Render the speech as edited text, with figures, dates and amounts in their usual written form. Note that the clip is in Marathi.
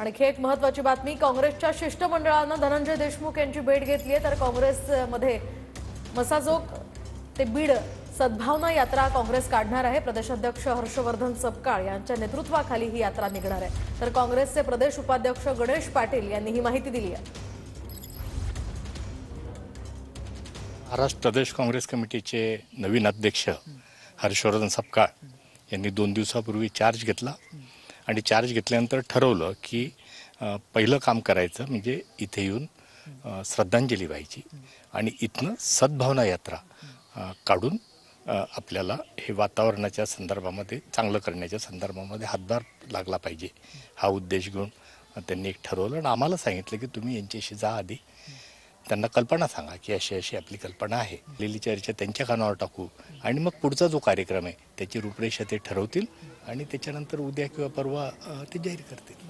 आणखी एक महत्त्वाची बातमी, काँग्रेसच्या शिष्टमंडळानं धनंजय देशमुख यांची भेट घेतली आहे। तर काँग्रेसमध्ये मसाजोग ते बीड सद्भावना यात्रा काँग्रेस काढणार आहे। प्रदेशाध्यक्ष हर्षवर्धन सपकाळ यांच्या नेतृत्वाखाली ही यात्रा निघणार आहे। तर काँग्रेसचे प्रदेश उपाध्यक्ष गणेश पाटील यांनी ही माहिती दिली आहे। महाराष्ट्र प्रदेश काँग्रेस कमिटीचे नवीन अध्यक्ष हर्षवर्धन सपकाळ यांनी 2 दिवसापूर्वी चार्ज घेतला आणि चार्ज घेतल्यानंतर ठरवलं की पहिलं काम करायचं म्हणजे इथे येऊन श्रद्धांजली व्हायची आणि इथनं सद्भावना यात्रा काढून आपल्याला हे वातावरणाच्या संदर्भामध्ये चांगलं करण्याच्या संदर्भामध्ये हातभार लागला पाहिजे हा उद्देश घेऊन त्यांनी एक ठरवलं आणि आम्हाला सांगितलं की तुम्ही यांच्याशी जा, आधी त्यांना कल्पना सांगा की अशी अशी आपली कल्पना आहे, लिहिली चर्चा त्यांच्या कानावर टाकू आणि मग पुढचा जो कार्यक्रम आहे त्याची रूपरेषा ते ठरवतील आणि त्याच्यानंतर उद्या किंवा परवा ते जाहीर करतील।